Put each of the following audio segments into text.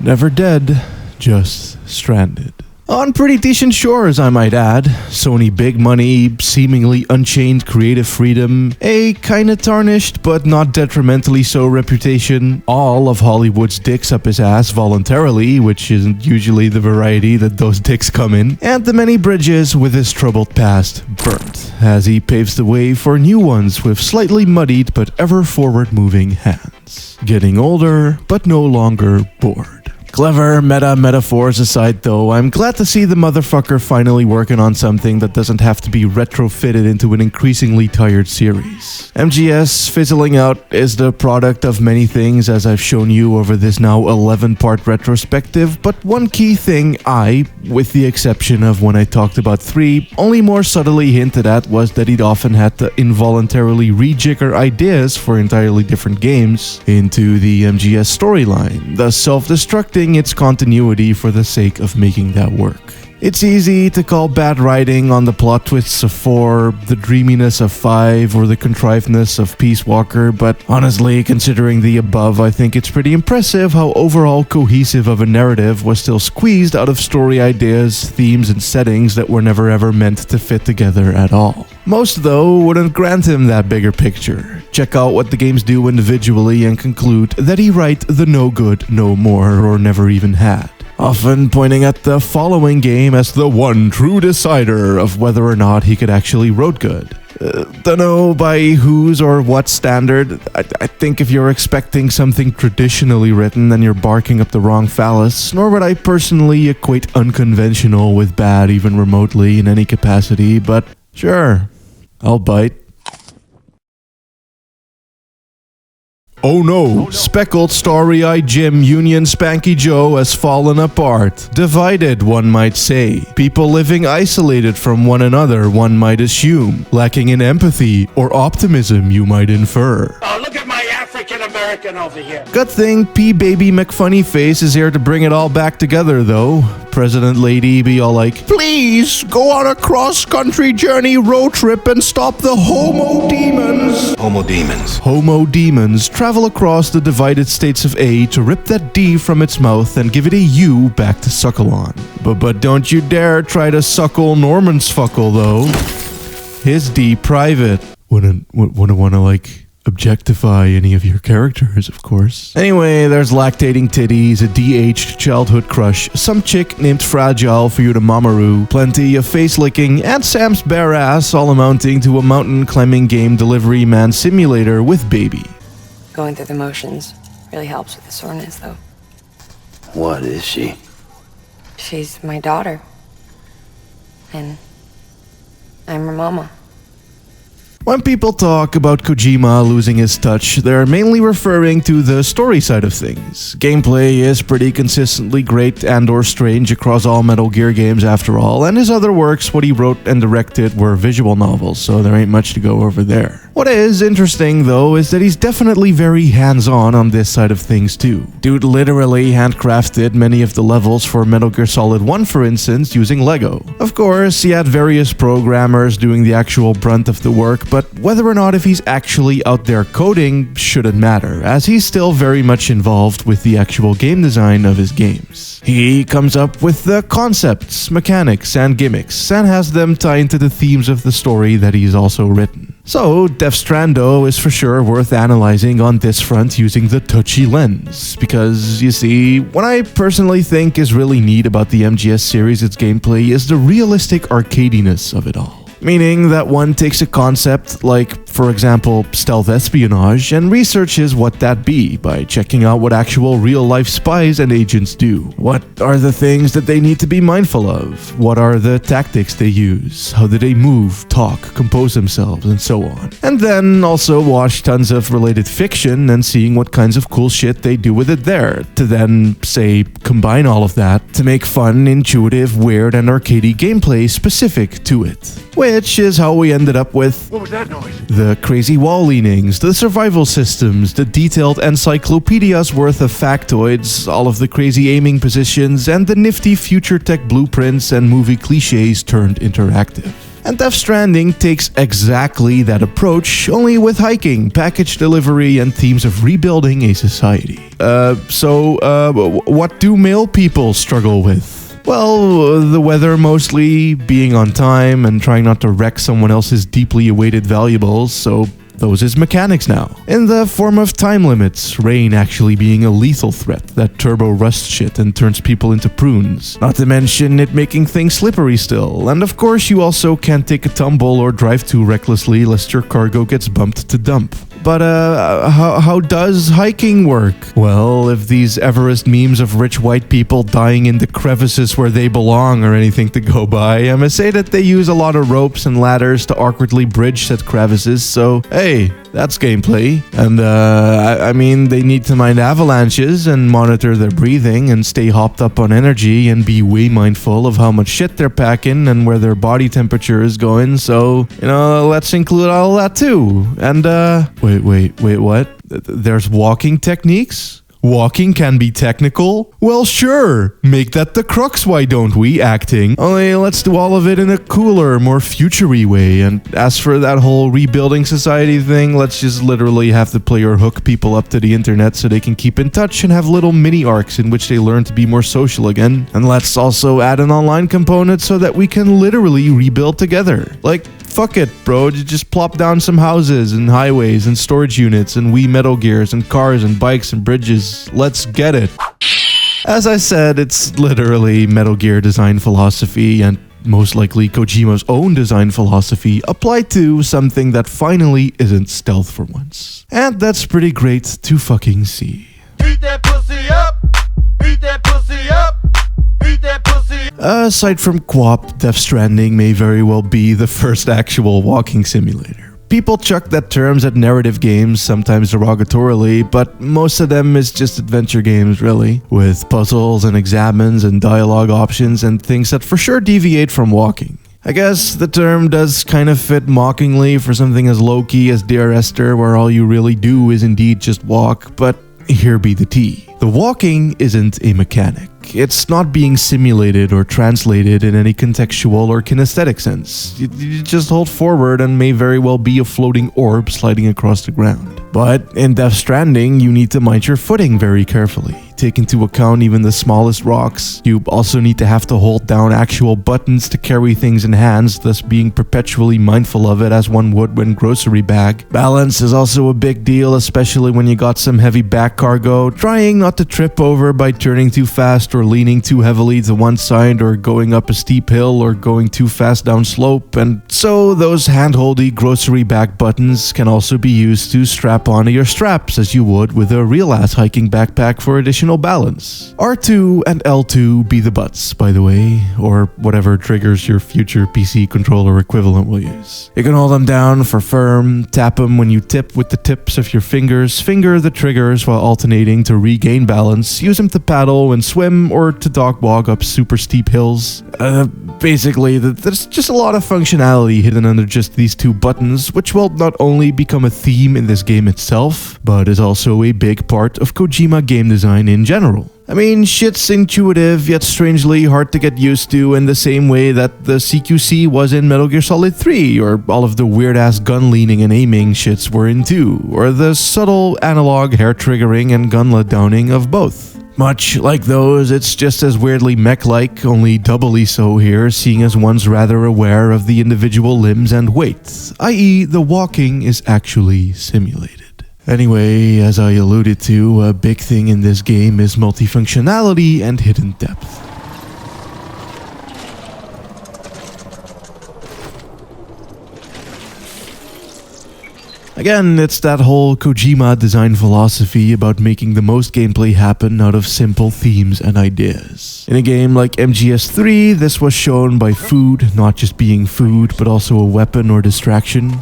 Never dead, just stranded. On pretty decent shores, I might add. Sony big money, seemingly unchained creative freedom, a kinda tarnished but not detrimentally so reputation, all of Hollywood's dicks up his ass voluntarily, which isn't usually the variety that those dicks come in, and the many bridges with his troubled past burnt, as he paves the way for new ones with slightly muddied but ever forward-moving hands. Getting older, but no longer bored. Clever metaphors aside though, I'm glad to see the motherfucker finally working on something that doesn't have to be retrofitted into an increasingly tired series. MGS fizzling out is the product of many things, as I've shown you over this now 11-part retrospective, but one key thing I, with the exception of when I talked about 3, only more subtly hinted at was that he'd often had to involuntarily rejigger ideas for entirely different games into the MGS storyline, thus self-destructing its continuity for the sake of making that work. It's easy to call bad writing on the plot twists of 4, the dreaminess of 5, or the contrivedness of Peace Walker, but honestly, considering the above, I think it's pretty impressive how overall cohesive of a narrative was still squeezed out of story ideas, themes, and settings that were never ever meant to fit together at all. Most, though, wouldn't grant him that bigger picture. Check out what the games do individually and conclude that he write the no good, no more, or never even had. Often pointing at the following game as the one true decider of whether or not he could actually wrote good. Dunno by whose or what standard. I think if you're expecting something traditionally written, then you're barking up the wrong phallus, nor would I personally equate unconventional with bad even remotely in any capacity, but sure, I'll bite. Oh no, speckled starry-eyed Jim Union Spanky Joe has fallen apart. Divided, one might say. People living isolated from one another, one might assume. Lacking in empathy or optimism, you might infer. Oh, look at my African-American over here. Good thing P-Baby McFunnyface is here to bring it all back together, though. President Lady be all like, please go on a cross-country journey road trip and stop the homo demons. Homo demons travel across the divided states of A to rip that D from its mouth and give it a U back to suckle on. But don't you dare try to suckle Norman's fuckle, though. His D private. Wouldn't wanna like objectify any of your characters, of course. Anyway, there's lactating titties, a de-aged childhood crush, some chick named Fragile for you to mamaru, plenty of face licking, and Sam's bare ass, all amounting to a mountain climbing game delivery man simulator with baby. Going through the motions really helps with the soreness, though. What is she? She's my daughter. And I'm her mama. When people talk about Kojima losing his touch, they're mainly referring to the story side of things. Gameplay is pretty consistently great and or strange across all Metal Gear games after all, and his other works, what he wrote and directed, were visual novels, so there ain't much to go over there. What is interesting, though, is that he's definitely very hands-on on this side of things too. Dude literally handcrafted many of the levels for Metal Gear Solid 1, for instance, using Lego. Of course, he had various programmers doing the actual brunt of the work, but whether or not if he's actually out there coding shouldn't matter, as he's still very much involved with the actual game design of his games. He comes up with the concepts, mechanics, and gimmicks, and has them tie into the themes of the story that he's also written. So, Death Stranding is for sure worth analyzing on this front using the touchy lens, because, you see, what I personally think is really neat about the MGS series' its gameplay is the realistic arcadiness of it all. Meaning that one takes a concept like, for example, stealth espionage, and researches what that be by checking out what actual real-life spies and agents do. What are the things that they need to be mindful of? What are the tactics they use? How do they move, talk, compose themselves, and so on. And then also watch tons of related fiction and seeing what kinds of cool shit they do with it there, to then, say, combine all of that to make fun, intuitive, weird, and arcadey gameplay specific to it. Which is how we ended up with... What was that noise? The crazy wall leanings, the survival systems, the detailed encyclopedia's worth of factoids, all of the crazy aiming positions, and the nifty future tech blueprints and movie cliches turned interactive. And Death Stranding takes exactly that approach, only with hiking, package delivery, and themes of rebuilding a society. What do male people struggle with? Well, the weather mostly, being on time, and trying not to wreck someone else's deeply awaited valuables, so those is mechanics now. In the form of time limits, rain actually being a lethal threat that turbo rusts shit and turns people into prunes. Not to mention it making things slippery still. And of course you also can't take a tumble or drive too recklessly lest your cargo gets bumped to dump. But how does hiking work? Well, if these Everest memes of rich white people dying in the crevices where they belong are anything to go by, I must say that they use a lot of ropes and ladders to awkwardly bridge said crevices, so hey, that's gameplay. And I mean, they need to mind avalanches and monitor their breathing and stay hopped up on energy and be way mindful of how much shit they're packing and where their body temperature is going, so, let's include all that too. And Wait, what? There's walking techniques? Walking can be technical? Well, sure. Make that the crux, why don't we, acting? Only let's do all of it in a cooler, more future-y way. And as for that whole rebuilding society thing, let's just literally have the player hook people up to the internet so they can keep in touch and have little mini arcs in which they learn to be more social again. And let's also add an online component so that we can literally rebuild together. Like, fuck it, bro. Just plop down some houses and highways and storage units and Wii Metal Gears and cars and bikes and bridges. Let's get it. As I said, it's literally Metal Gear design philosophy and most likely Kojima's own design philosophy applied to something that finally isn't stealth for once. And that's pretty great to fucking see. Beat that pussy up! Beat that pussy up! Beat that pussy up! Aside from QWOP, Death Stranding may very well be the first actual walking simulator. People chuck that terms at narrative games, sometimes derogatorily, but most of them is just adventure games really, with puzzles and examines and dialogue options and things that for sure deviate from walking. I guess the term does kind of fit mockingly for something as low-key as Dear Esther, where all you really do is indeed just walk, but here be the tea. The walking isn't a mechanic. It's not being simulated or translated in any contextual or kinesthetic sense. You just hold forward and may very well be a floating orb sliding across the ground. But in Death Stranding, you need to mind your footing very carefully. Take into account even the smallest rocks. You also need to have to hold down actual buttons to carry things in hands, thus being perpetually mindful of it as one would when grocery bag. Balance is also a big deal, especially when you got some heavy back cargo. Trying not to trip over by turning too fast or leaning too heavily to one side or going up a steep hill or going too fast down slope. And so those handholdy grocery bag buttons can also be used to strap onto your straps as you would with a real-ass hiking backpack for additional balance. R2 and L2 be the butts, by the way, or whatever triggers your future PC controller equivalent will use. You can hold them down for firm, tap them when you tip with the tips of your fingers, finger the triggers while alternating to regain balance, use them to paddle and swim or to dog walk up super steep hills. Basically, there's just a lot of functionality hidden under just these two buttons, which will not only become a theme in this game itself, but is also a big part of Kojima game design in general. I mean, shit's intuitive, yet strangely hard to get used to in the same way that the CQC was in Metal Gear Solid 3, or all of the weird-ass gun leaning and aiming shits were in 2, or the subtle analog hair triggering and gun letdowning of both. Much like those, it's just as weirdly mech-like, only doubly so here, seeing as one's rather aware of the individual limbs and weight, i.e. the walking is actually simulated. Anyway, as I alluded to, a big thing in this game is multifunctionality and hidden depth. Again, it's that whole Kojima design philosophy about making the most gameplay happen out of simple themes and ideas. In a game like MGS3, this was shown by food not just being food, but also a weapon or distraction.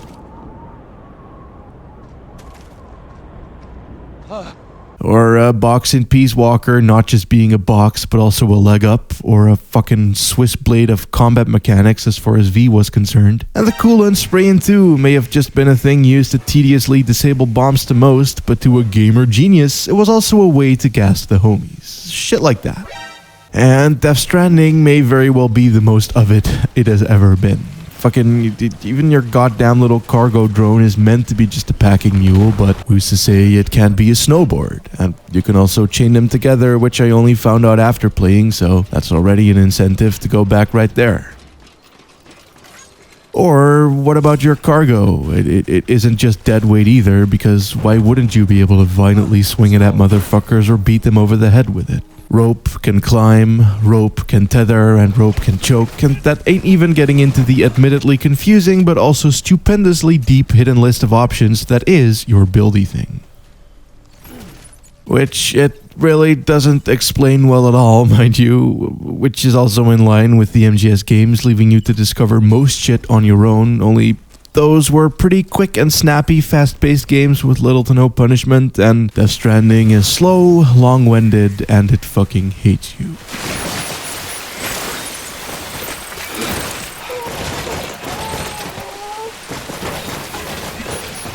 Or a box in Peace Walker not just being a box, but also a leg up, or a fucking Swiss blade of combat mechanics as far as V was concerned. And the coolant spray in 2 may have just been a thing used to tediously disable bombs to most, but to a gamer genius, it was also a way to gas the homies. Shit like that. And Death Stranding may very well be the most of it has ever been. Fucking, even your goddamn little cargo drone is meant to be just a packing mule, but who's to say it can't be a snowboard? And you can also chain them together, which I only found out after playing, so that's already an incentive to go back right there. Or what about your cargo? It isn't just dead weight either, because why wouldn't you be able to violently swing it at motherfuckers or beat them over the head with it? Rope can climb, rope can tether, and rope can choke, and that ain't even getting into the admittedly confusing but also stupendously deep hidden list of options that is your buildy thing. Which it really doesn't explain well at all, mind you, which is also in line with the MGS games, leaving you to discover most shit on your own, only those were pretty quick and snappy, fast-paced games with little to no punishment, and Death Stranding is slow, long-winded, and it fucking hates you.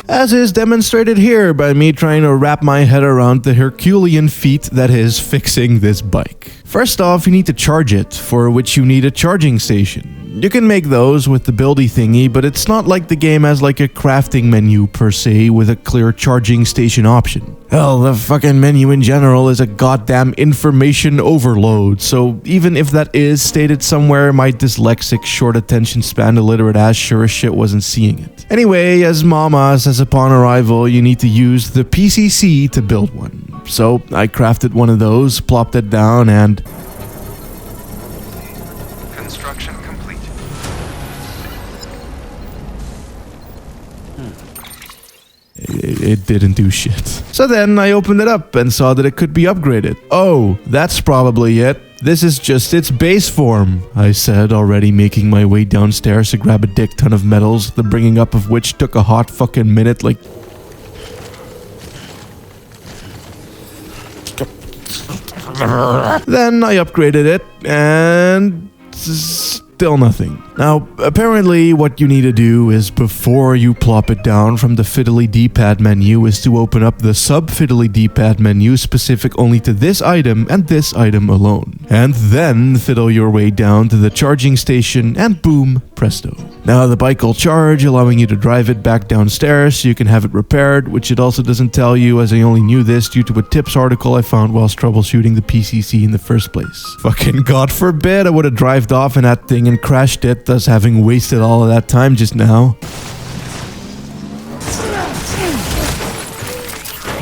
As is demonstrated here by me trying to wrap my head around the Herculean feat that is fixing this bike. First off, you need to charge it, for which you need a charging station. You can make those with the buildy thingy, but it's not like the game has like a crafting menu per se with a clear charging station option. Hell, the fucking menu in general is a goddamn information overload, so even if that is stated somewhere, my dyslexic, short attention span illiterate ass sure as shit wasn't seeing it. Anyway, as Mama says upon arrival, you need to use the PCC to build one. So I crafted one of those, plopped it down, and construction complete. It didn't do shit. So then I opened it up and saw that it could be upgraded. Oh, that's probably it. This is just its base form, I said, already making my way downstairs to grab a dick ton of metals, the bringing up of which took a hot fucking minute, like... Then I upgraded it, and... still nothing. Now, apparently what you need to do is before you plop it down from the fiddly D-pad menu is to open up the sub-fiddly D-pad menu specific only to this item and this item alone. And then fiddle your way down to the charging station and boom, presto. Now the bike will charge, allowing you to drive it back downstairs so you can have it repaired, which it also doesn't tell you, as I only knew this due to a tips article I found whilst troubleshooting the PCC in the first place. Fucking God forbid I would have drived off in that thing and crashed it, thus having wasted all of that time just now.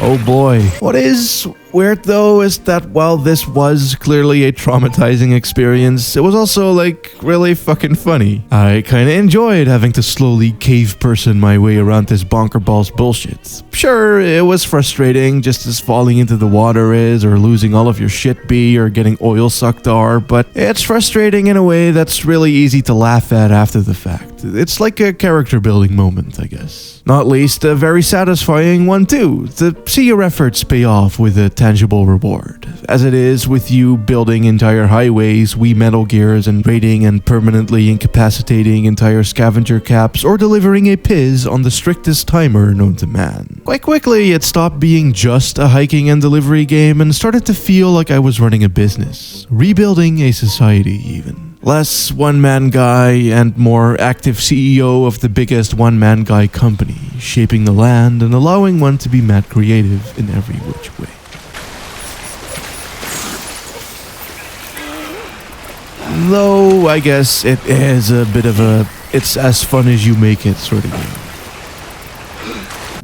Oh boy. What is weird though is that while this was clearly a traumatizing experience, it was also like really fucking funny. I kinda enjoyed having to slowly cave person my way around this bonker balls bullshit. Sure, it was frustrating just as falling into the water is, or losing all of your shit be, or getting oil sucked are, but it's frustrating in a way that's really easy to laugh at after the fact. It's like a character building moment, I guess. Not least a very satisfying one too, to see your efforts pay off with a tangible reward, as it is with you building entire highways, Wii Metal Gears, and raiding and permanently incapacitating entire scavenger caps, or delivering a piz on the strictest timer known to man. Quite quickly, it stopped being just a hiking and delivery game and started to feel like I was running a business, rebuilding a society even. Less one-man guy and more active CEO of the biggest one-man guy company, shaping the land and allowing one to be mad creative in every which way. Though, I guess it is a bit of a it's as fun as you make it sort of game.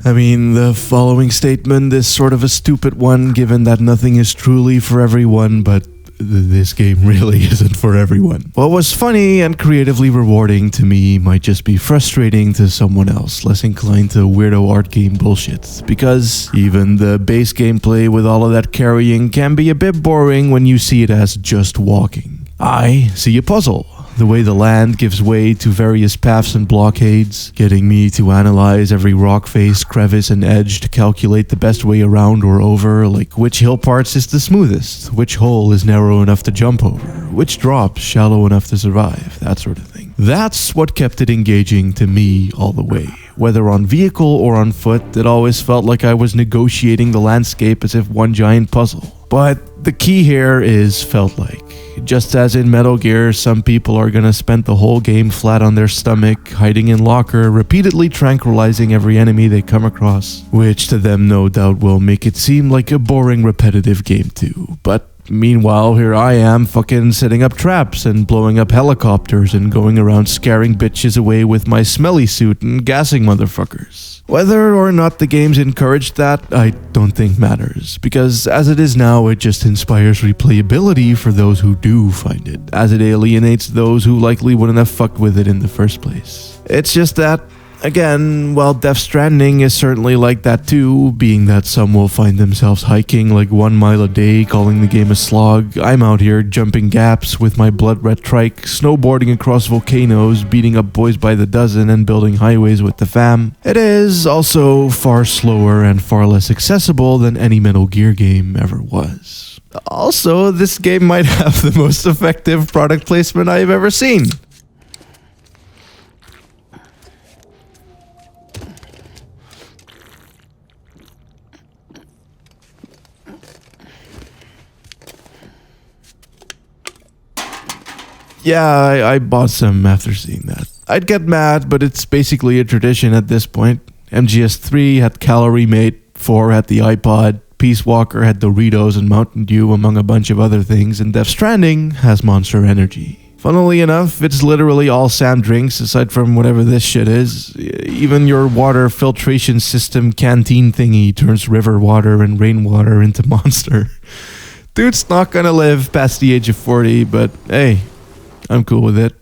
I mean, the following statement is sort of a stupid one given that nothing is truly for everyone, but this game really isn't for everyone. What was funny and creatively rewarding to me might just be frustrating to someone else less inclined to weirdo art game bullshit, because even the base gameplay with all of that carrying can be a bit boring when you see it as just walking. I see a puzzle. The way the land gives way to various paths and blockades, getting me to analyze every rock face, crevice, and edge to calculate the best way around or over, like which hill parts is the smoothest, which hole is narrow enough to jump over, which drops shallow enough to survive, that sort of thing. That's what kept it engaging to me all the way. Whether on vehicle or on foot, it always felt like I was negotiating the landscape as if one giant puzzle. But the key here is felt like. Just as in Metal Gear, some people are gonna spend the whole game flat on their stomach, hiding in locker, repeatedly tranquilizing every enemy they come across, which to them no doubt will make it seem like a boring repetitive game too. But meanwhile, here I am fucking setting up traps and blowing up helicopters and going around scaring bitches away with my smelly suit and gassing motherfuckers. Whether or not the games encourage that, I don't think matters, because as it is now, it just inspires replayability for those who do find it, as it alienates those who likely wouldn't have fucked with it in the first place. It's just that, again, while Death Stranding is certainly like that too, being that some will find themselves hiking like 1 mile a day, calling the game a slog, I'm out here jumping gaps with my blood red trike, snowboarding across volcanoes, beating up boys by the dozen, and building highways with the fam. It is also far slower and far less accessible than any Metal Gear game ever was. Also, this game might have the most effective product placement I've ever seen. Yeah, I bought some after seeing that. I'd get mad, but it's basically a tradition at this point. MGS3 had Calorie Mate, 4 had the iPod, Peace Walker had Doritos and Mountain Dew, among a bunch of other things, and Death Stranding has Monster Energy. Funnily enough, it's literally all Sam drinks, aside from whatever this shit is. Even your water filtration system canteen thingy turns river water and rainwater into Monster. Dude's not gonna live past the age of 40, but hey, I'm cool with it.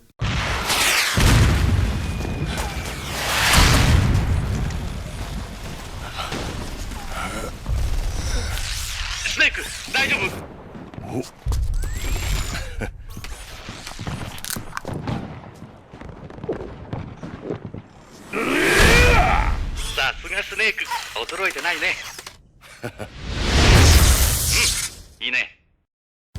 スネーク、大丈夫？さすがスネーク、衰えてないね。うん、いいね。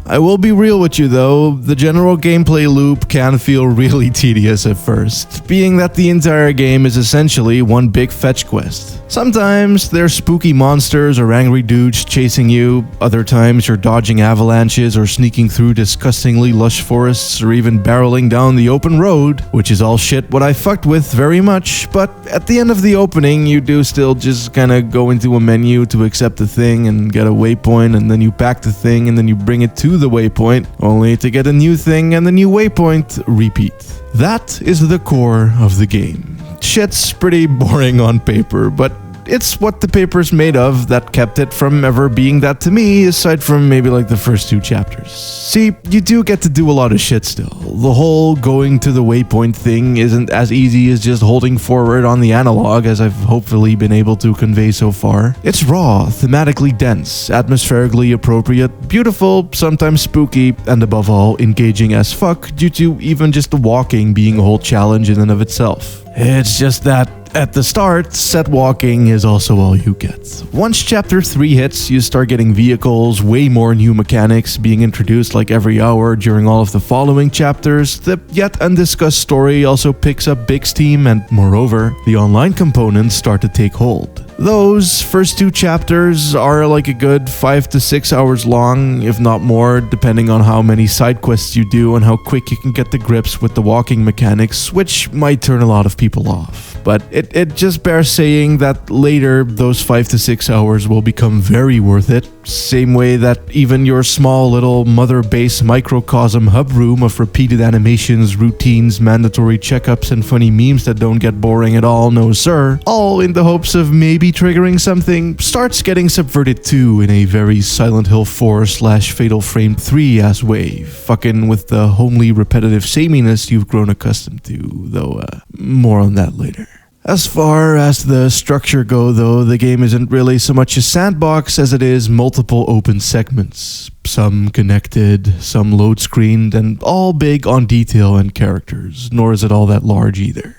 I will be real with you though, the general gameplay loop can feel really tedious at first, being that the entire game is essentially one big fetch quest. Sometimes there's spooky monsters or angry dudes chasing you, other times you're dodging avalanches or sneaking through disgustingly lush forests or even barreling down the open road, which is all shit what I fucked with very much, but at the end of the opening you do still just kinda go into a menu to accept the thing and get a waypoint, and then you pack the thing and then you bring it to the waypoint, only to get a new thing and the new waypoint repeat. That is the core of the game. Shit's pretty boring on paper, but it's what the paper's made of that kept it from ever being that to me, aside from maybe like the first 2 chapters. See, you do get to do a lot of shit still. The whole going to the waypoint thing isn't as easy as just holding forward on the analog, as I've hopefully been able to convey so far. It's raw, thematically dense, atmospherically appropriate, beautiful, sometimes spooky, and above all, engaging as fuck due to even just the walking being a whole challenge in and of itself. It's just that at the start, set walking is also all you get. Once chapter 3 hits, you start getting vehicles, way more new mechanics being introduced like every hour during all of the following chapters. The yet undiscussed story also picks up big steam, and moreover, the online components start to take hold. Those first 2 chapters are like a good 5 to 6 hours long, if not more, depending on how many side quests you do and how quick you can get to grips with the walking mechanics, which might turn a lot of people off. But it just bears saying that later, those 5 to 6 hours will become very worth it. Same way that even your small little mother base microcosm hub room of repeated animations, routines, mandatory checkups, and funny memes that don't get boring at all, no sir, all in the hopes of maybe triggering something, starts getting subverted too in a very Silent Hill 4/Fatal Frame 3-ass way, fucking with the homely repetitive sameness you've grown accustomed to, though more on that later. As far as the structure go though, the game isn't really so much a sandbox as it is multiple open segments. Some connected, some load screened, and all big on detail and characters, nor is it all that large either.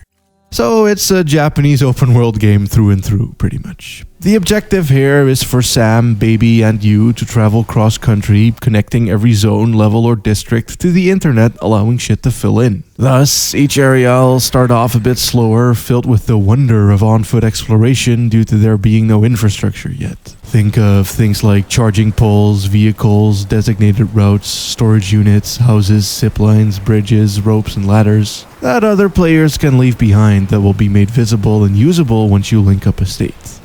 So it's a Japanese open world game through and through, pretty much. The objective here is for Sam, Baby, and you to travel cross-country, connecting every zone, level, or district to the internet, allowing shit to fill in. Thus, each area will start off a bit slower, filled with the wonder of on-foot exploration due to there being no infrastructure yet. Think of things like charging poles, vehicles, designated routes, storage units, houses, zip lines, bridges, ropes, and ladders that other players can leave behind that will be made visible and usable once you link up a state.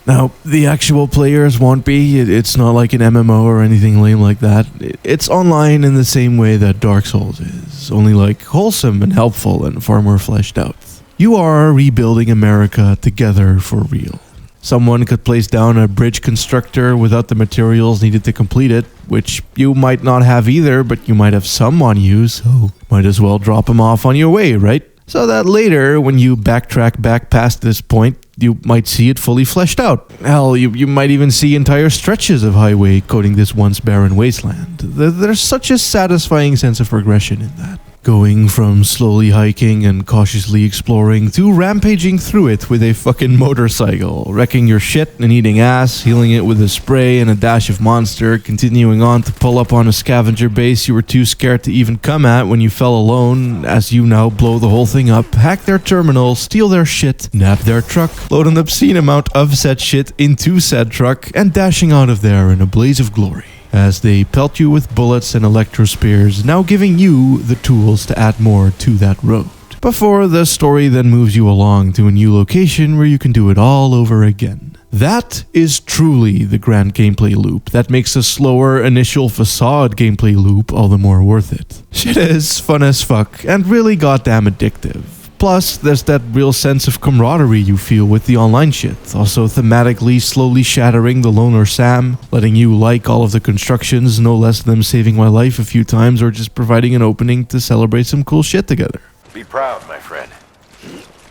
Now, the actual players won't be. It's not like an MMO or anything lame like that. It's online in the same way that Dark Souls is, only like wholesome and helpful and far more fleshed out. You are rebuilding America together for real. Someone could place down a bridge constructor without the materials needed to complete it, which you might not have either, but you might have some on you, so might as well drop them off on your way, right? So that later, when you backtrack back past this point, you might see it fully fleshed out. Hell, you might even see entire stretches of highway coating this once barren wasteland. There's such a satisfying sense of progression in that. Going from slowly hiking and cautiously exploring to rampaging through it with a fucking motorcycle, wrecking your shit and eating ass, healing it with a spray and a dash of monster, continuing on to pull up on a scavenger base you were too scared to even come at when you fell alone, as you now blow the whole thing up, hack their terminal, steal their shit, nab their truck, load an obscene amount of said shit into said truck, and dashing out of there in a blaze of glory, as they pelt you with bullets and electro spears, now giving you the tools to add more to that road. Before the story then moves you along to a new location where you can do it all over again. That is truly the grand gameplay loop that makes a slower initial facade gameplay loop all the more worth it. Shit is fun as fuck and really goddamn addictive. Plus, there's that real sense of camaraderie you feel with the online shit, also thematically slowly shattering the loner Sam, letting you like all of the constructions, no less than them saving my life a few times or just providing an opening to celebrate some cool shit together. Be proud, my friend.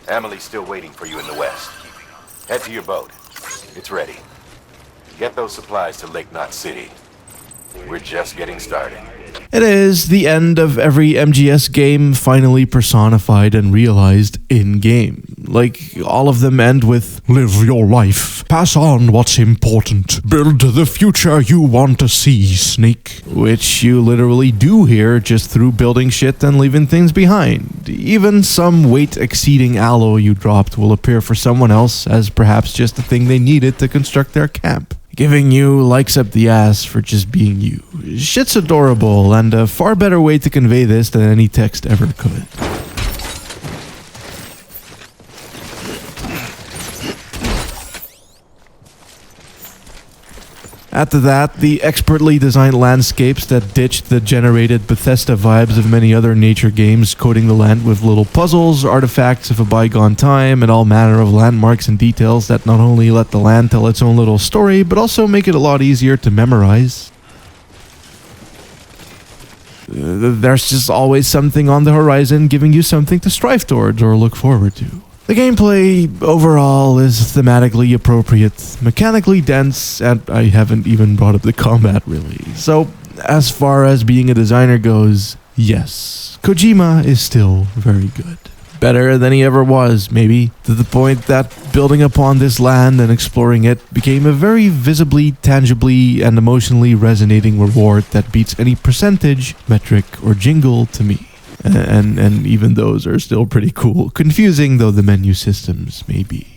Emily's still waiting for you in the west. Head to your boat. It's ready. Get those supplies to Lake Knot City. We're just getting started. It is the end of every MGS game finally personified and realized in-game. Like, all of them end with, "Live your life. Pass on what's important. Build the future you want to see, Snake." Which you literally do here just through building shit and leaving things behind. Even some weight-exceeding alloy you dropped will appear for someone else as perhaps just the thing they needed to construct their camp, giving you likes up the ass for just being you. Shit's adorable, and a far better way to convey this than any text ever could. After that, the expertly designed landscapes that ditched the generated Bethesda vibes of many other nature games, coating the land with little puzzles, artifacts of a bygone time, and all manner of landmarks and details that not only let the land tell its own little story, but also make it a lot easier to memorize. There's just always something on the horizon giving you something to strive towards or look forward to. The gameplay overall is thematically appropriate, mechanically dense, and I haven't even brought up the combat really. So, as far as being a designer goes, yes, Kojima is still very good. Better than he ever was, maybe, to the point that building upon this land and exploring it became a very visibly, tangibly, and emotionally resonating reward that beats any percentage, metric, or jingle to me. And even those are still pretty cool, confusing though the menu systems may be.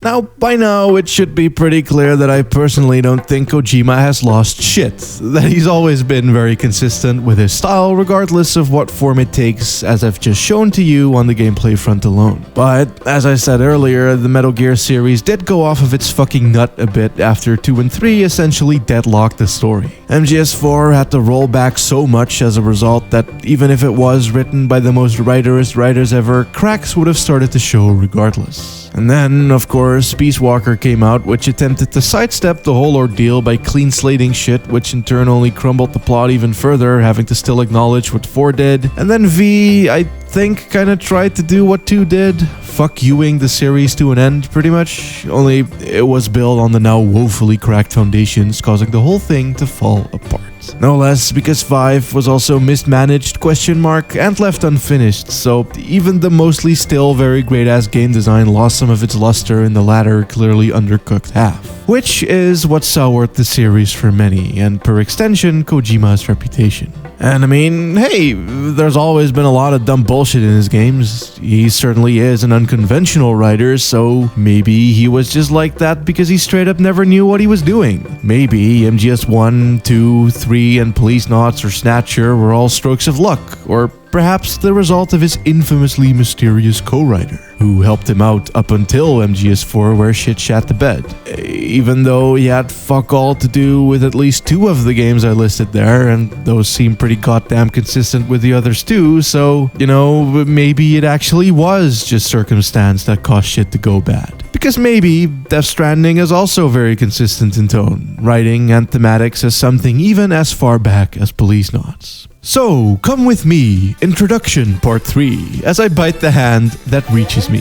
Now, by now, it should be pretty clear that I personally don't think Kojima has lost shit, that he's always been very consistent with his style regardless of what form it takes, as I've just shown to you on the gameplay front alone. But, as I said earlier, the Metal Gear series did go off of its fucking nut a bit after 2 and 3 essentially deadlocked the story. MGS4 had to roll back so much as a result that even if it was written by the most writerist writers ever, cracks would have started to show regardless. And then, of course, Peace Walker came out, which attempted to sidestep the whole ordeal by clean slating shit, which in turn only crumbled the plot even further, having to still acknowledge what 4 did. And then V, I think, kinda tried to do what 2 did, fuck youing the series to an end, pretty much. Only it was built on the now woefully cracked foundations, causing the whole thing to fall apart. No less because 5 was also mismanaged, and left unfinished, so even the mostly still very great-ass game design lost some of its luster in the latter, clearly undercooked half. which is what soured the series for many, and per extension, Kojima's reputation. And I mean, hey, there's always been a lot of dumb bullshit in his games. He certainly is an unconventional writer, so maybe he was just like that because he straight up never knew what he was doing. Maybe MGS 1, 2, 3, and Police Knots or Snatcher were all strokes of luck, or perhaps the result of his infamously mysterious co-writer, who helped him out up until MGS4 where shit shat the bed. Even though he had fuck all to do with at least 2 of the games I listed there, and those seem pretty goddamn consistent with the others too, so, you know, maybe it actually was just circumstance that caused shit to go bad. Because maybe Death Stranding is also very consistent in tone, writing and thematics as something even as far back as Police Knots. So, come with me, Introduction Part 3, as I bite the hand that reaches me.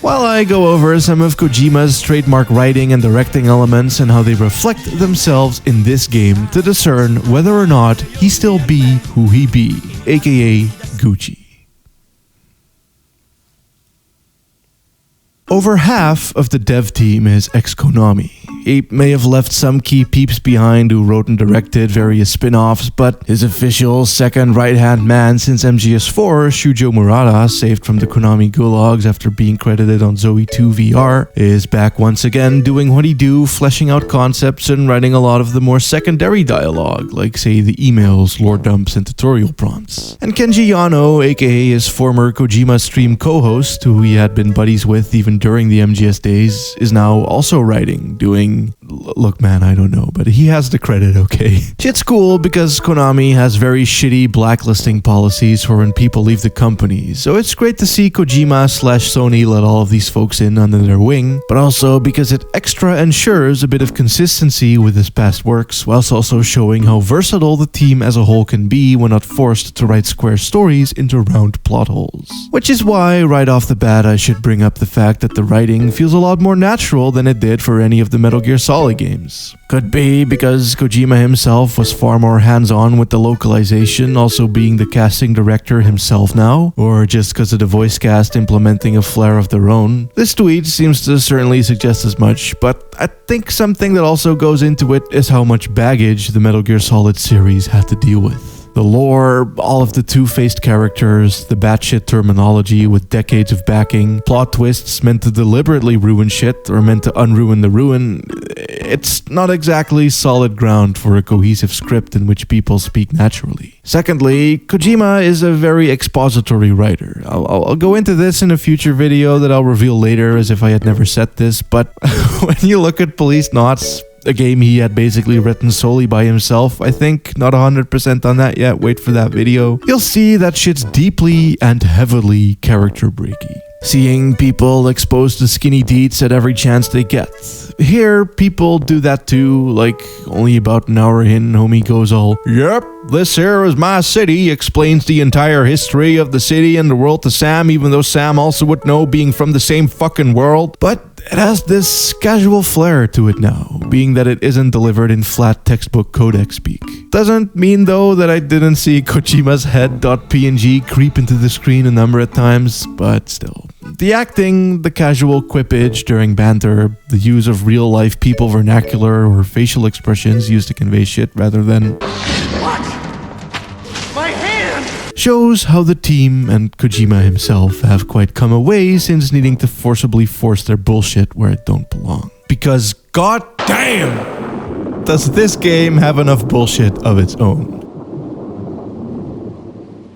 While I go over some of Kojima's trademark writing and directing elements and how they reflect themselves in this game to discern whether or not he still be who he be, aka Gucci. Over half of the dev team is ex-Konami. He may have left some key peeps behind who wrote and directed various spin-offs, but his official second right-hand man since MGS4, Shujo Murata, saved from the Konami gulags after being credited on Zoe 2 VR, is back once again doing what he do, fleshing out concepts and writing a lot of the more secondary dialogue, like say the emails, lore dumps, and tutorial prompts. And Kenji Yano, aka his former Kojima stream co-host, who he had been buddies with even during the MGS days, is now also writing, doing... Look man, I don't know, but he has the credit, okay? Shit's cool because Konami has very shitty blacklisting policies for when people leave the company, so it's great to see Kojima/Sony let all of these folks in under their wing, but also because it extra ensures a bit of consistency with his past works, whilst also showing how versatile the team as a whole can be when not forced to write square stories into round plot holes. Which is why, right off the bat, I should bring up the fact that the writing feels a lot more natural than it did for any of the Metal Gear Solid games. Could be because Kojima himself was far more hands-on with the localization, also being the casting director himself now, or just because of the voice cast implementing a flair of their own. This tweet seems to certainly suggest as much, but I think something that also goes into it is how much baggage the Metal Gear Solid series had to deal with. The lore, all of the two-faced characters, the batshit terminology with decades of backing, plot twists meant to deliberately ruin shit or meant to unruin the ruin. It's not exactly solid ground for a cohesive script in which people speak naturally. Secondly, Kojima is a very expository writer. I'll go into this in a future video that I'll reveal later as if I had never said this, but when you look at Police Knots, a game he had basically written solely by himself, I think, not 100% on that yet, wait for that video, you'll see that shit's deeply and heavily character breaky. Seeing people exposed to skinny deets at every chance they get. Here, people do that too, like only about an hour in, homie goes all, "Yep, this here is my city," explains the entire history of the city and the world to Sam, even though Sam also would know being from the same fucking world. But it has this casual flair to it now, being that it isn't delivered in flat textbook codec speak. Doesn't mean though that I didn't see Kojima's head.png creep into the screen a number of times, but still. The acting, the casual quippage during banter, the use of real-life people vernacular or facial expressions used to convey shit rather than... What? My hand! Shows how the team and Kojima himself have quite come away since needing to forcibly force their bullshit where it don't belong. Because goddamn, does this game have enough bullshit of its own.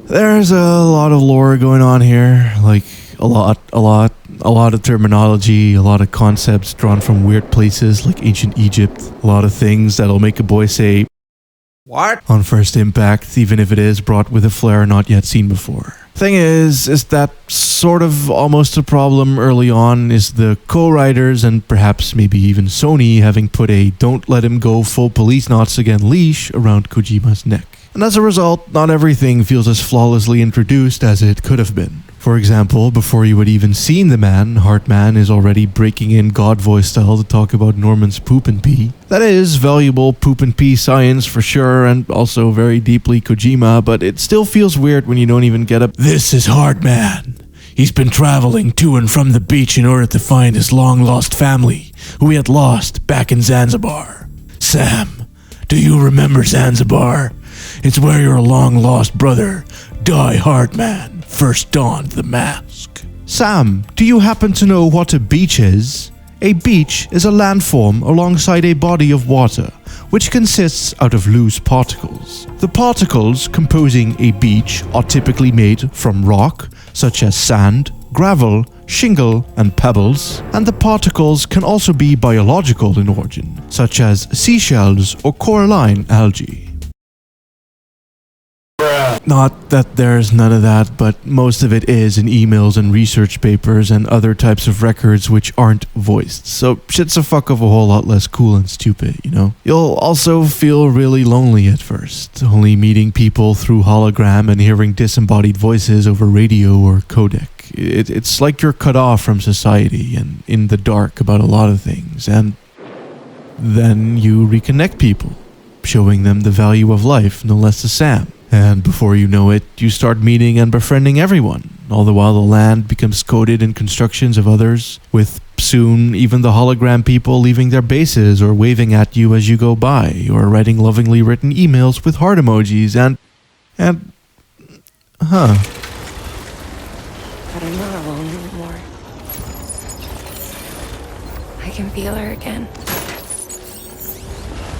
There's a lot of lore going on here, like a lot of terminology, a lot of concepts drawn from weird places like ancient Egypt, a lot of things that'll make a boy say, "What?" on first impact, even if it is brought with a flair not yet seen before. Thing is that sort of almost a problem early on is the co-writers and perhaps maybe even Sony having put a "don't let him go full Police Knots again" leash around Kojima's neck. And as a result, not everything feels as flawlessly introduced as it could have been. For example, before you had even seen the man, Hartman is already breaking in God voice style to talk about Norman's poop and pee. That is valuable poop and pee science for sure, and also very deeply Kojima, but it still feels weird when you don't even get up. "This is Hartman. He's been traveling to and from the beach in order to find his long-lost family. who we had lost back in Zanzibar. Sam, do you remember Zanzibar? It's where your long-lost brother, Die Hard Man, first donned the mask. Sam, do you happen to know what a beach is? A beach is a landform alongside a body of water, which consists out of loose particles. The particles composing a beach are typically made from rock, such as sand, gravel, shingle, and pebbles, and the particles can also be biological in origin, such as seashells or coralline algae. Not that there's none of that, but most of it is in emails and research papers and other types of records which aren't voiced. So shit's a fuck of a whole lot less cool and stupid, you know? You'll also feel really lonely at first, only meeting people through hologram and hearing disembodied voices over radio or codec. It's like you're cut off from society and in the dark about a lot of things, and then you reconnect people, showing them the value of life, no less to Sam. And before you know it, you start meeting and befriending everyone, all the while the land becomes coated in constructions of others, with soon even the hologram people leaving their bases or waving at you as you go by, or writing lovingly written emails with heart emojis and But I'm not alone anymore. I can feel her again.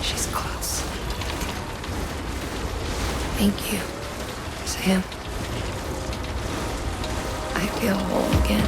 She's close. Thank you, Sam. I feel whole again.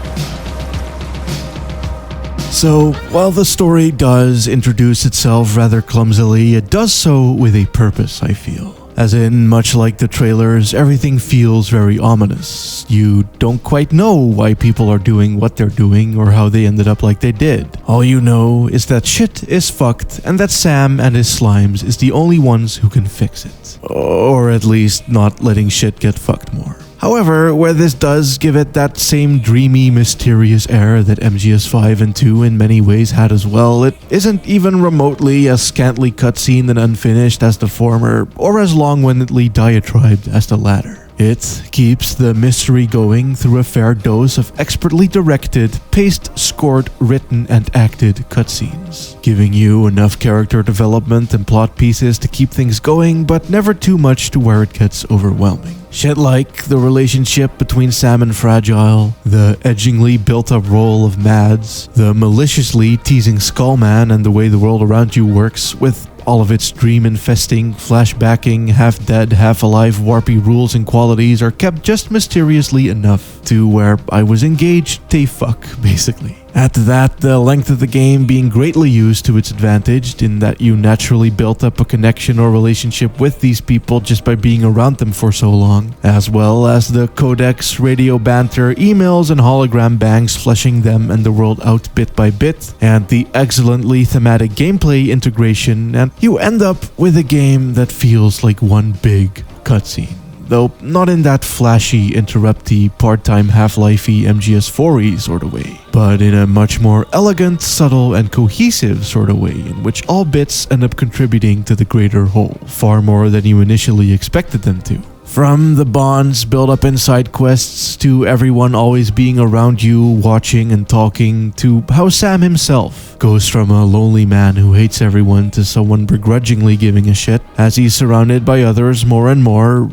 So, while the story does introduce itself rather clumsily, it does so with a purpose, I feel. As in, much like the trailers, everything feels very ominous. You don't quite know why people are doing what they're doing or how they ended up like they did. All you know is that shit is fucked and that Sam and his slimes is the only ones who can fix it. Or at least not letting shit get fucked more. However, where this does give it that same dreamy, mysterious air that MGS5 and 2 in many ways had as well, it isn't even remotely as scantily cutscene and unfinished as the former, or as long-windedly diatribed as the latter. It keeps the mystery going through a fair dose of expertly directed, paced-scored, written, and acted cutscenes, giving you enough character development and plot pieces to keep things going, but never too much to where it gets overwhelming. Shit like the relationship between Sam and Fragile, the edgingly built-up role of Mads, the maliciously teasing Skullman and the way the world around you works, with all of its dream-infesting, flashbacking, half-dead, half-alive, warpy rules and qualities are kept just mysteriously enough to where I was engaged to fuck, basically. Add to that the length of the game being greatly used to its advantage, in that you naturally built up a connection or relationship with these people just by being around them for so long, as well as the codex, radio banter, emails, and hologram bangs fleshing them and the world out bit by bit, and the excellently thematic gameplay integration, and you end up with a game that feels like one big cutscene. Though not in that flashy, interrupty, part-time Half-Life-y MGS4-y sort of way, but in a much more elegant, subtle, and cohesive sort of way, in which all bits end up contributing to the greater whole, far more than you initially expected them to. From the bonds built up in side quests, to everyone always being around you, watching and talking, to how Sam himself goes from a lonely man who hates everyone to someone begrudgingly giving a shit, as he's surrounded by others more and more,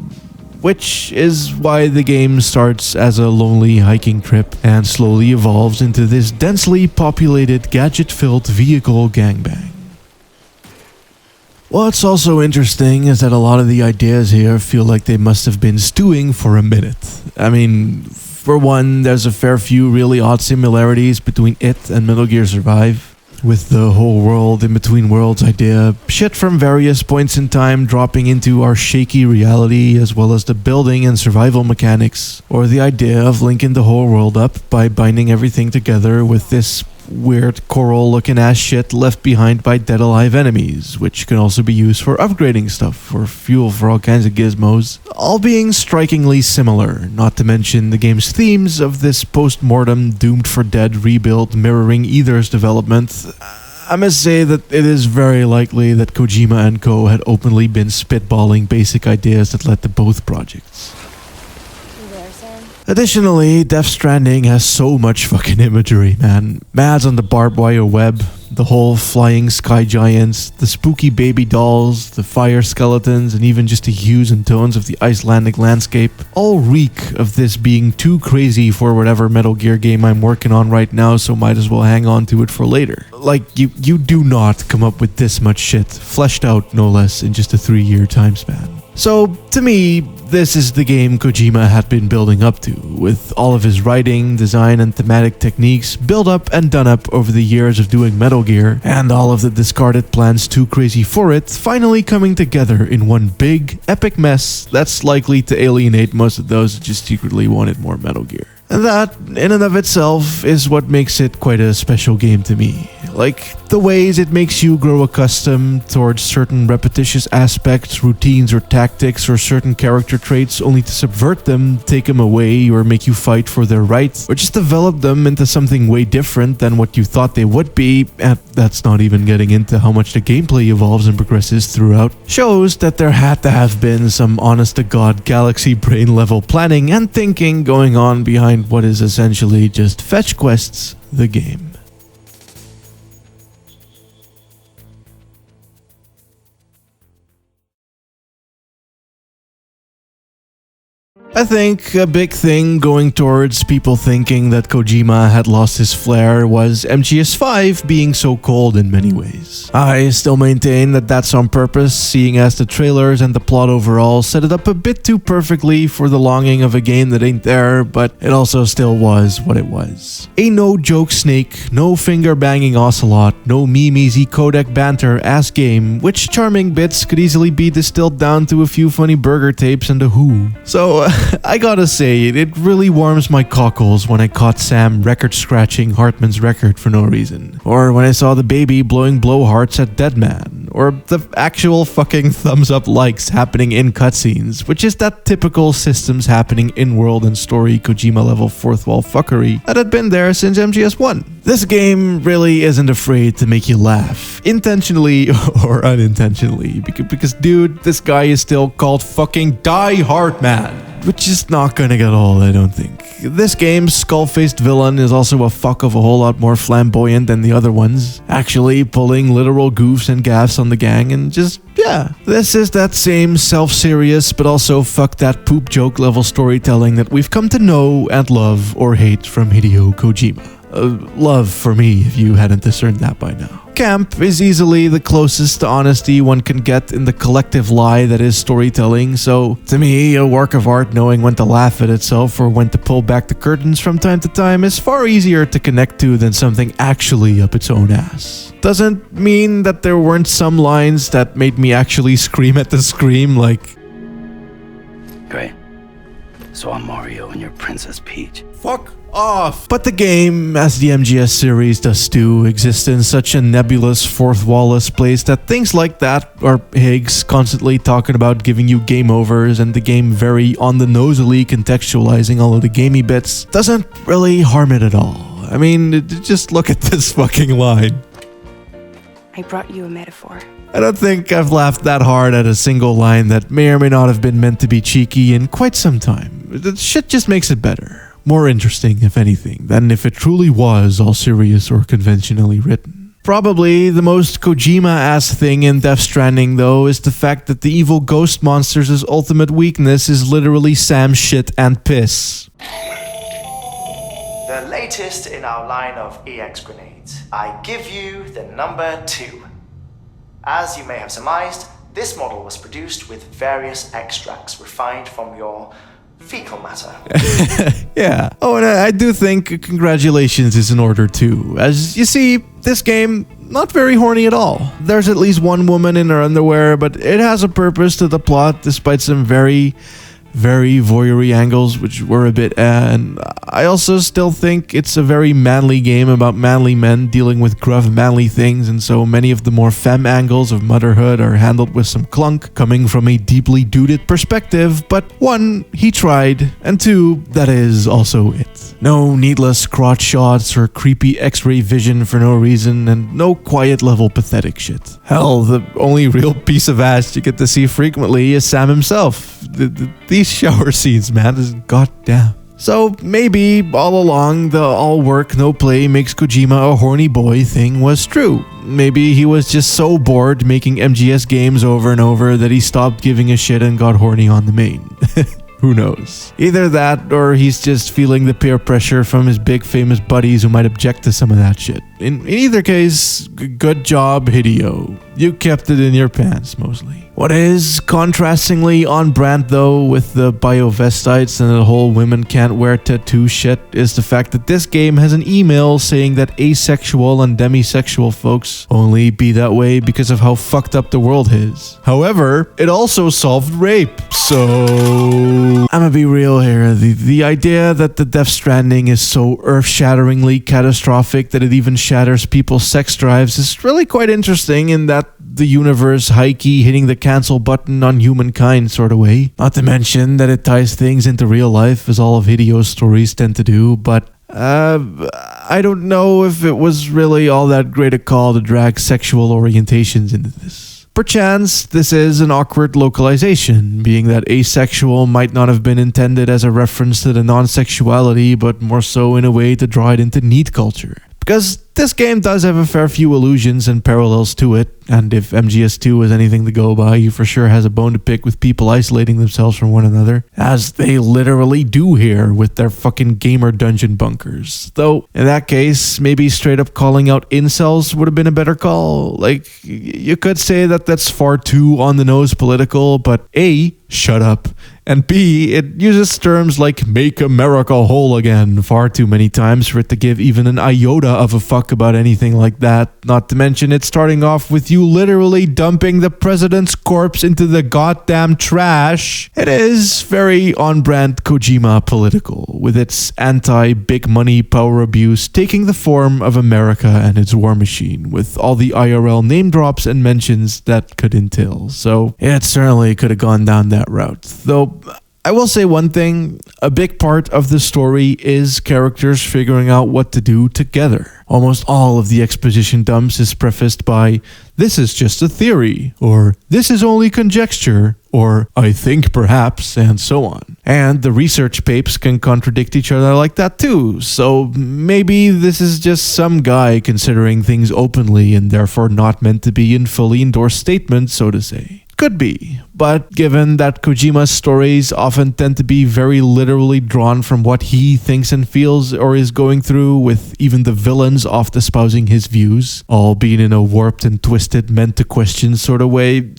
which is why the game starts as a lonely hiking trip and slowly evolves into this densely populated, gadget-filled vehicle gangbang. What's also interesting is that a lot of the ideas here feel like they must have been stewing for a minute. I mean, for one, there's a fair few really odd similarities between it and Metal Gear Survive, with the whole world in between worlds idea, shit from various points in time dropping into our shaky reality, as well as the building and survival mechanics, or the idea of linking the whole world up by binding everything together with this weird coral looking ass shit left behind by dead alive enemies, which can also be used for upgrading stuff or fuel for all kinds of gizmos, all being strikingly similar, not to mention the game's themes of this post-mortem doomed for dead rebuild mirroring either's development. I must say that it is very likely that Kojima and Co had openly been spitballing basic ideas that led to both projects. Additionally, Death Stranding has so much fucking imagery, man. Mads on the barbed wire web, The whole flying sky giants, the spooky baby dolls, the fire skeletons, and even just the hues and tones of the Icelandic landscape all reek of this being too crazy for whatever Metal Gear game I'm working on right now, so might as well hang on to it for later. Like, you do not come up with this much shit, fleshed out no less, in just a 3-year time span. So, to me, this is the game Kojima had been building up to, with all of his writing, design, and thematic techniques built up and done up over the years of doing Metal Gear, and all of the discarded plans too crazy for it finally coming together in one big, epic mess that's likely to alienate most of those who just secretly wanted more Metal Gear. And that, in and of itself, is what makes it quite a special game to me. Like, the ways it makes you grow accustomed towards certain repetitious aspects, routines, or tactics, or certain character traits only to subvert them, take them away, or make you fight for their rights, or just develop them into something way different than what you thought they would be, and that's not even getting into how much the gameplay evolves and progresses throughout, shows that there had to have been some honest-to-God galaxy brain level planning and thinking going on behind what is essentially just fetch quests, the game. I think a big thing going towards people thinking that Kojima had lost his flair was MGS5 being so cold in many ways. I still maintain that that's on purpose, seeing as the trailers and the plot overall set it up a bit too perfectly for the longing of a game that ain't there, but it also still was what it was. A no-joke snake, no finger-banging ocelot, no meme-easy codec banter ass game, which charming bits could easily be distilled down to a few funny burger tapes and a who. So, I gotta say, it really warms my cockles when I caught Sam record-scratching Hartman's record for no reason. Or when I saw the baby blowing blowhards at Deadman. Or the actual fucking thumbs-up likes happening in cutscenes, which is that typical systems happening in-world and story Kojima-level fourth-wall fuckery that had been there since MGS1. This game really isn't afraid to make you laugh, intentionally or unintentionally, because dude, this guy is still called fucking Die Hard Man. Which is not gonna get old, I don't think. This game's skull-faced villain is also a fuck of a whole lot more flamboyant than the other ones, actually pulling literal goofs and gaffes on the gang and just, yeah. This is that same self-serious but also fuck that poop joke level storytelling that we've come to know and love or hate from Hideo Kojima. Love for me, if you hadn't discerned that by now. Camp is easily the closest to honesty one can get in the collective lie that is storytelling, so to me, a work of art knowing when to laugh at itself or when to pull back the curtains from time to time is far easier to connect to than something actually up its own ass. Doesn't mean that there weren't some lines that made me actually scream at the screen, like, Great. So I'm Mario and you're Princess Peach. fuck off. But the game, as the MGS series does too, exists in such a nebulous, fourth-wall-less place that things like that, or Higgs constantly talking about giving you game overs and the game very on-the-nosily contextualizing all of the gamey bits, doesn't really harm it at all. I mean, just look at this fucking line. I brought you a metaphor. I don't think I've laughed that hard at a single line that may or may not have been meant to be cheeky in quite some time. The shit just makes it better. More interesting, if anything, than if it truly was all serious or conventionally written. Probably the most Kojima-ass thing in Death Stranding, though, is the fact that the evil ghost monster's ultimate weakness is literally Sam's shit and piss. The latest in our line of EX grenades. I give you the number 2. As you may have surmised, this model was produced with various extracts refined from your fecal matter. Yeah. Oh, and I do think congratulations is in order too. As you see, this game, not very horny at all. There's at least one woman in her underwear, but it has a purpose to the plot despite some very voyeury angles, which were a bit and I also still think it's a very manly game about manly men dealing with gruff manly things, and so many of the more femme angles of motherhood are handled with some clunk, coming from a deeply duded perspective, but 1, he tried, and 2, that is also it. No needless crotch shots or creepy x-ray vision for no reason, and no quiet level pathetic shit. Hell, the only real piece of ass you get to see frequently is Sam himself. These shower scenes, man, is goddamn. So maybe all along the all work no play makes Kojima a horny boy thing was true. Maybe he was just so bored making MGS games over and over that he stopped giving a shit and got horny on the main. Who knows? Either that, or he's just feeling the peer pressure from his big famous buddies who might object to some of that shit. In either case, good job, Hideo. You kept it in your pants, mostly. What is contrastingly on brand, though, with the biovestites and the whole women can't wear tattoo shit, is the fact that this game has an email saying that asexual and demisexual folks only be that way because of how fucked up the world is. However, it also solved rape, so I'ma be real here. The idea that the Death Stranding is so earth-shatteringly catastrophic that it even shatters people's sex drives is really quite interesting in that the universe high-key hitting the cancel button on humankind sort of way. Not to mention that it ties things into real life as all of Hideo's stories tend to do, but I don't know if it was really all that great a call to drag sexual orientations into this. Perchance, this is an awkward localization, being that asexual might not have been intended as a reference to the non-sexuality, but more so in a way to draw it into neat culture. Because this game does have a fair few allusions and parallels to it, and if MGS2 is anything to go by, you for sure has a bone to pick with people isolating themselves from one another, as they literally do here with their fucking gamer dungeon bunkers. Though, in that case, maybe straight up calling out incels would have been a better call. Like, you could say that that's far too on the nose political, but A, shut up, and B, it uses terms like make America whole again far too many times for it to give even an iota of a fuck about anything like that. Not to mention it's starting off with you literally dumping the president's corpse into the goddamn trash. It is very on-brand Kojima political, with its anti-big money power abuse taking the form of America and its war machine, with all the IRL name drops and mentions that could entail. So it certainly could have gone down that route. Though I will say one thing, a big part of the story is characters figuring out what to do together. Almost all of the exposition dumps is prefaced by, this is just a theory, or this is only conjecture, or I think perhaps, and so on. And the research papers can contradict each other like that too, so maybe this is just some guy considering things openly and therefore not meant to be in fully endorsed statements, so to say. Could be, but given that Kojima's stories often tend to be very literally drawn from what he thinks and feels or is going through, with even the villains oft espousing his views, all being in a warped and twisted meant to question sort of way,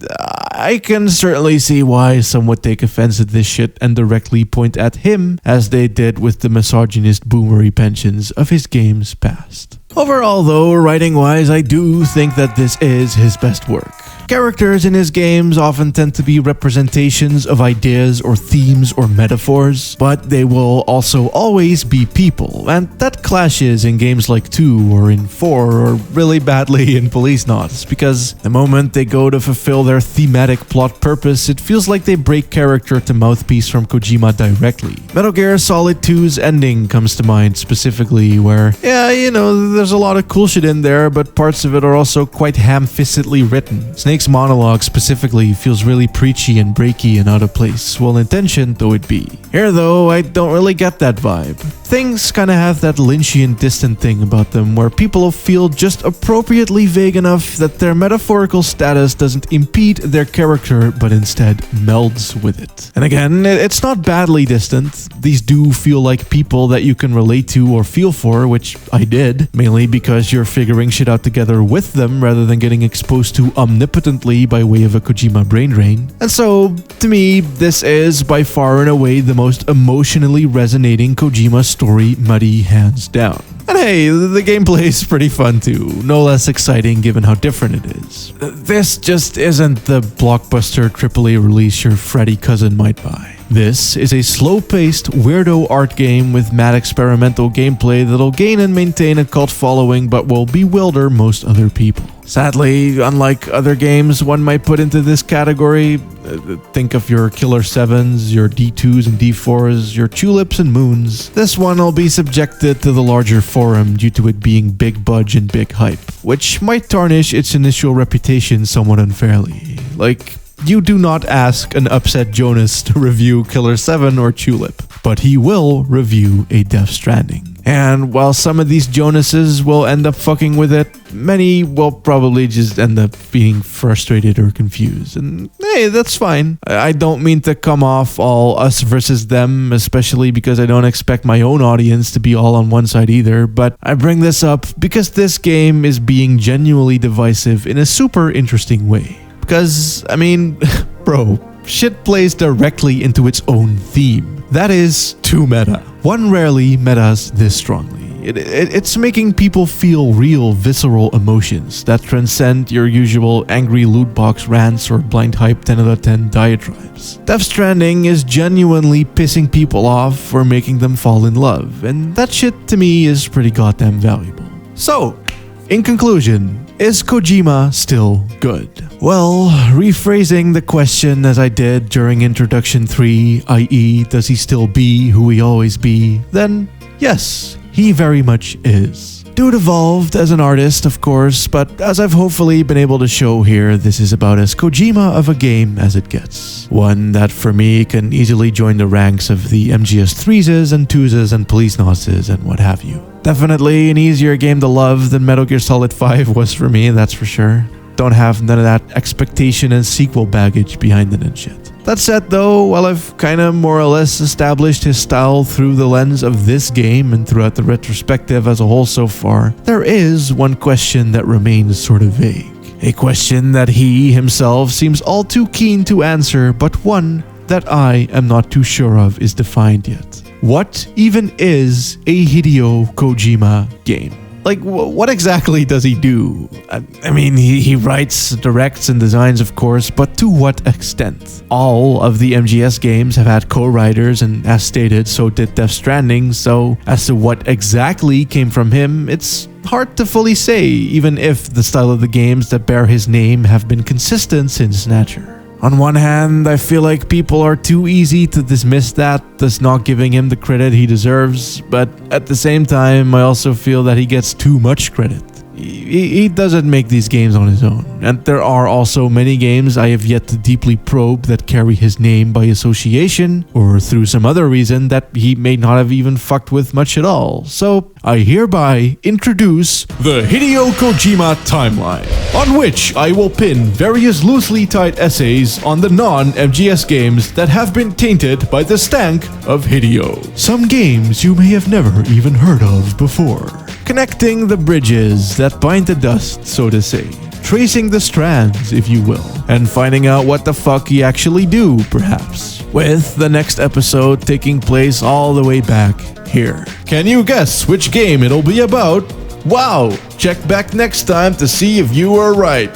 I can certainly see why some would take offense at this shit and directly point at him, as they did with the misogynist boomery pensions of his games past. Overall though, writing-wise, I do think that this is his best work. Characters in his games often tend to be representations of ideas or themes or metaphors, but they will also always be people, and that clashes in games like 2 or in 4 or really badly in Police Knots, because the moment they go to fulfill their thematic plot purpose, it feels like they break character to mouthpiece from Kojima directly. Metal Gear Solid 2's ending comes to mind specifically, where, yeah, you know, there's a lot of cool shit in there, but parts of it are also quite ham-fistedly written. Snake's monologue specifically feels really preachy and breaky and out of place, well-intentioned though it be. Here though, I don't really get that vibe. Things kinda have that Lynchian distant thing about them, where people feel just appropriately vague enough that their metaphorical status doesn't impede their character, but instead melds with it. And again, it's not badly distant. These do feel like people that you can relate to or feel for, which I did, mainly because you're figuring shit out together with them rather than getting exposed to omnipotently by way of a Kojima brain drain. And so, to me, this is by far and away the most emotionally resonating Kojima story, muddy hands down. And hey, the gameplay is pretty fun too, no less exciting given how different it is. This just isn't the blockbuster AAA release your Freddy cousin might buy. This is a slow-paced, weirdo art game with mad experimental gameplay that'll gain and maintain a cult following but will bewilder most other people. Sadly, unlike other games one might put into this category, think of your Killer 7s, your D2s and D4s, your Tulips and Moons, this one will be subjected to the larger forum due to it being big budge and big hype, which might tarnish its initial reputation somewhat unfairly. Like, you do not ask an upset Jonas to review Killer 7 or Tulip. but he will review a Death Stranding. And while some of these Jonases will end up fucking with it, many will probably just end up being frustrated or confused. And hey, that's fine. I don't mean to come off all us versus them, especially because I don't expect my own audience to be all on one side either, but I bring this up because this game is being genuinely divisive in a super interesting way. Because, I mean, bro, shit plays directly into its own theme. That is too meta. One rarely metas this strongly. It's making people feel real, visceral emotions that transcend your usual angry loot box rants or blind hype 10 out of 10 diatribes. Death Stranding is genuinely pissing people off or making them fall in love, and that shit to me is pretty goddamn valuable. So, in conclusion, is Kojima still good? Well, rephrasing the question as I did during Introduction 3, i.e. does he still be who he always be, then yes, he very much is. Dude evolved as an artist, of course, but as I've hopefully been able to show here, this is about as Kojima of a game as it gets. One that for me can easily join the ranks of the MGS3s and 2s and Police Noses and what have you. Definitely an easier game to love than Metal Gear Solid 5 was for me, that's for sure. Don't have none of that expectation and sequel baggage behind it and shit. That said though, while I've kinda more or less established his style through the lens of this game and throughout the retrospective as a whole so far, there is one question that remains sort of vague. A question that he himself seems all too keen to answer, but one that I am not too sure of is defined yet. What even is a Hideo Kojima game? Like, what exactly does he do? I mean, he writes, directs, and designs, of course, but to what extent? All of the MGS games have had co-writers, and as stated, so did Death Stranding, so as to what exactly came from him, it's hard to fully say, even if the style of the games that bear his name have been consistent since Snatcher. On one hand, I feel like people are too easy to dismiss that, thus not giving him the credit he deserves, but at the same time, I also feel that he gets too much credit. He doesn't make these games on his own, and there are also many games I have yet to deeply probe that carry his name by association, or through some other reason that he may not have even fucked with much at all. So, I hereby introduce the Hideo Kojima Timeline, on which I will pin various loosely tied essays on the non-MGS games that have been tainted by the stank of Hideo. Some games you may have never even heard of before. Connecting the bridges that bind the dust, so to say. Tracing the strands, if you will. And finding out what the fuck he actually do, perhaps. With the next episode taking place all the way back here. Can you guess which game it'll be about? Wow! Check back next time to see if you were right.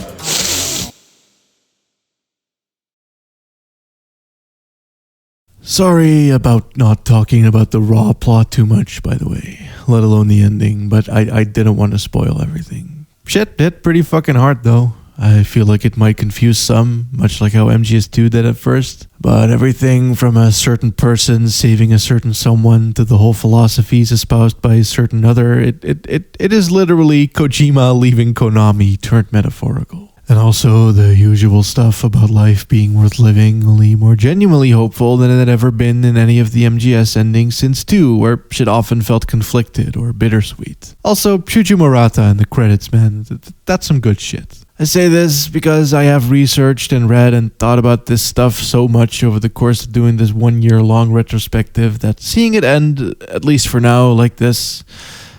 Sorry about not talking about the raw plot too much, by the way, let alone the ending, but I didn't want to spoil everything. Shit hit pretty fucking hard though. I feel like it might confuse some, much like how MGS2 did at first. But everything from a certain person saving a certain someone to the whole philosophies espoused by a certain other, it is literally Kojima leaving Konami turned metaphorical. And also the usual stuff about life being worth living, only more genuinely hopeful than it had ever been in any of the MGS endings since 2, where shit often felt conflicted or bittersweet. Also, Shuju Murata in the credits, man, that's some good shit. I say this because I have researched and read and thought about this stuff so much over the course of doing this 1 year long retrospective that seeing it end, at least for now, like this,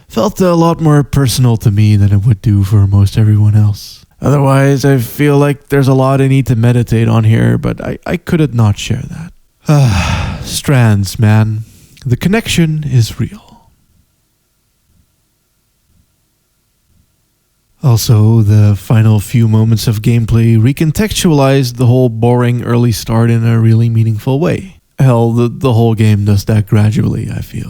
felt a lot more personal to me than it would do for most everyone else. Otherwise, I feel like there's a lot I need to meditate on here, but I couldn't not share that. Strands, man. The connection is real. Also, the final few moments of gameplay recontextualized the whole boring early start in a really meaningful way. Hell, the whole game does that gradually, I feel.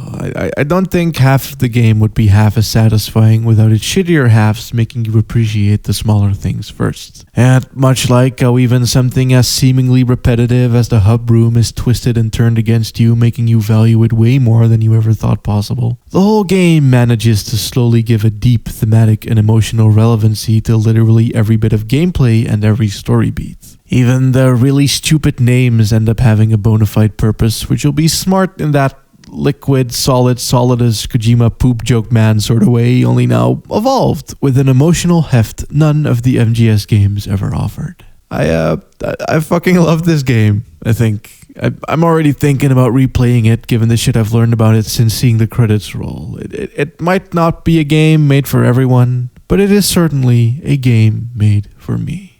I don't think half of the game would be half as satisfying without its shittier halves making you appreciate the smaller things first. And much like how even something as seemingly repetitive as the hub room is twisted and turned against you, making you value it way more than you ever thought possible, the whole game manages to slowly give a deep thematic and emotional relevancy to literally every bit of gameplay and every story beat. Even the really stupid names end up having a bona fide purpose, which will be smart in that liquid, solid as Kojima poop joke man sort of way, only now evolved with an emotional heft none of the MGS games ever offered. I fucking love this game. I think I'm already thinking about replaying it, given the shit I've learned about it since seeing the credits roll. It might not be a game made for everyone, but it is certainly a game made for me.